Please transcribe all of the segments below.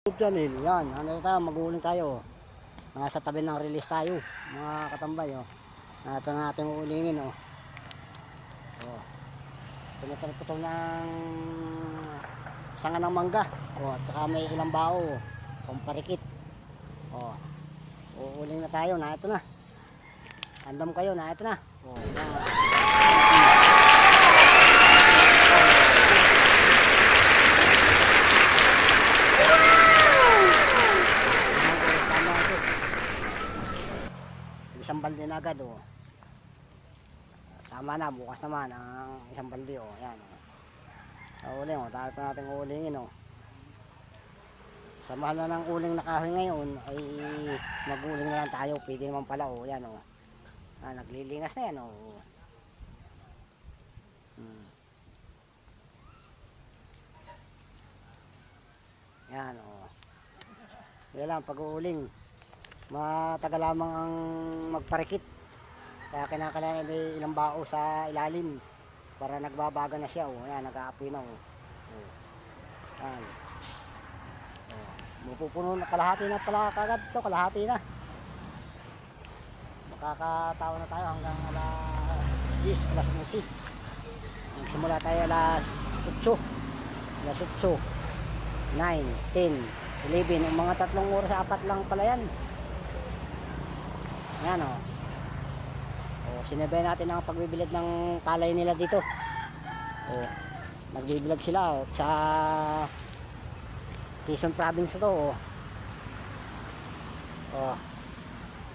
Channel, yan, ano tayo, mag-uuling tayo. Nasa tabi ng release tayo, mga katambay, oh. Ito na natin uulingin, oh. Oh. Pinatal ko ito ng sanga ng mangga, oh, at saka may ilang bao, pamparikit. Oh. Uuling na tayo, na ito na. Andam kayo, na ito na. Oh, yan. Isang balde na agad, oh. Tama na, bukas naman ang isang balde, oh. Yan, oh. Uling, oh. Tayo pa natin ulingin, oh. Sa mahal na ng uling na kahoy ngayon ay mag-uling na lang tayo. Pwede naman pala, oh. Yan, oh. Naglilingas na yan, oh. Yan, oh. Yan lang, pag-uuling matagal lamang ang magparikit, kaya kinakailangan may ilang bao sa ilalim para nagbabaga na siya, oh. Ayan, nag-aapoy na, oh. Ayan, oh. Mapupuno na, kalahati na pala kagad ito, kalahati na. Makakatawa na tayo hanggang alas 10, alas 11. Magsimula tayo alas 8, alas 8, 9, 10, 11, mga 3 oras, 4 lang pala yan. Yan, oh. Oh, sinabay natin ang pagbibilad ng palay nila dito. Oh, nagbibilad sila, oh, sa Quezon Province to, oh. Oh.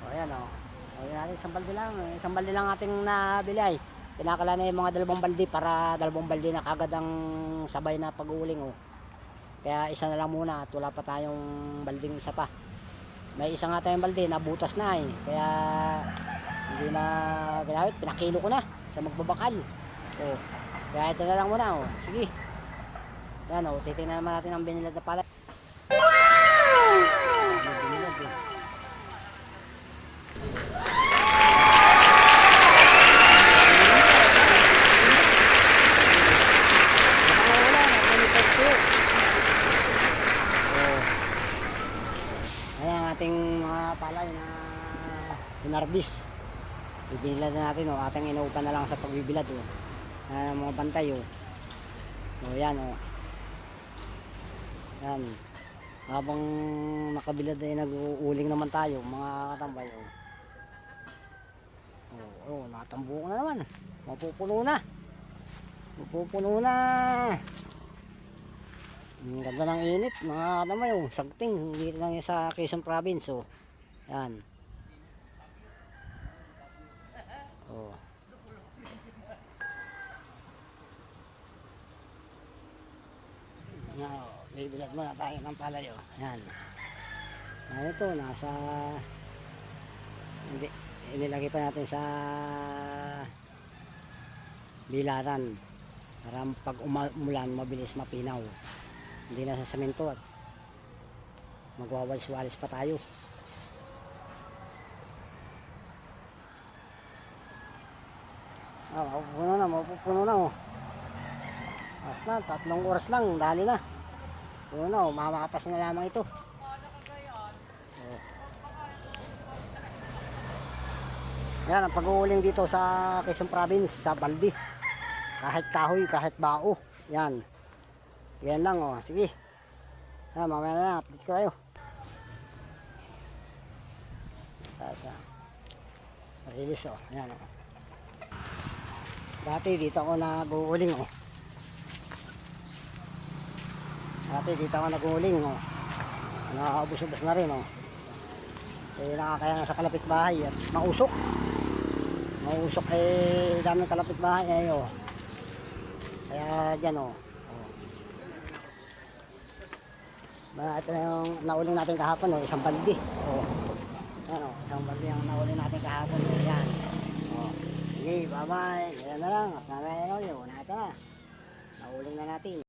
Oh, yan, oh. Oh, yan natin, isang balde lang ating nabili ay. Kinakala na yung mga 2 balde para 2 balde na kagad ang sabay na pag-uuling, oh. Kaya isa na lang muna at wala pa tayong balding isa pa. May isa nga tayong balde, nabutas na, eh. Kaya hindi na ginamit, pinakilo ko na sa magbabakal. Oh. Kaya ito na lang muna, oh. Sige. Yan, oh, titingnan naman natin ang binilad na palay. Wow! Binilad, eh. Ayan ang ating mga palay na inarbis. Bibilad na natin, oh. Ating inuupan na lang sa pagbibilad, oh. Mga bantay, oh. Oh, yan, oh. Yan. Habang nakabilad ay nag-uuling naman tayo, mga katambay, oh. Oh, natambuko na naman. Mapupuno na. Mapupuno na. Ang ganda ng init, mga katambay, oh. Sagting, dito lang yan sa Quezon Province, oh. Yan. Oh. Now, bibilad muna tayo ng palay, oh. Yan. Ano ito, nasa hindi, inilagay pa natin sa bilaran para pag umulan mabilis mapinaw. Hindi na sa semento at magwawalis-walis pa tayo. Mapupuno na, oh. Basta 3 oras lang, dali na. Puno na, oh. Mamapas na lamang ito. Oh. Yan ang pag-uuling dito sa Quezon Province, sa balde. Kahit kahoy, kahit bao. Yan. Yan lang, oh. Sige. Yan, mamaya na, update ko kayo. Tapos, release, oh. Yan, oh. Dati dito ako nag-uuling, oh. Dati dito ako nag-uuling, oh. Nakakabos-ubos na rin, oh. Kaya nakakaya na sa kalapit bahay at mausok. Mausok, eh, daming kalapit bahay, eh, oh. Kaya dyan, oh. Ito na yung nauling natin kahapon, oh. Isang balde, oh. Yan, oh. Isang balde ang nauling natin kahapon, oh. Yan. Oh. Sige, bye-bye. Yan na lang. At mamaya na ulit. Ito na. Nauling na natin.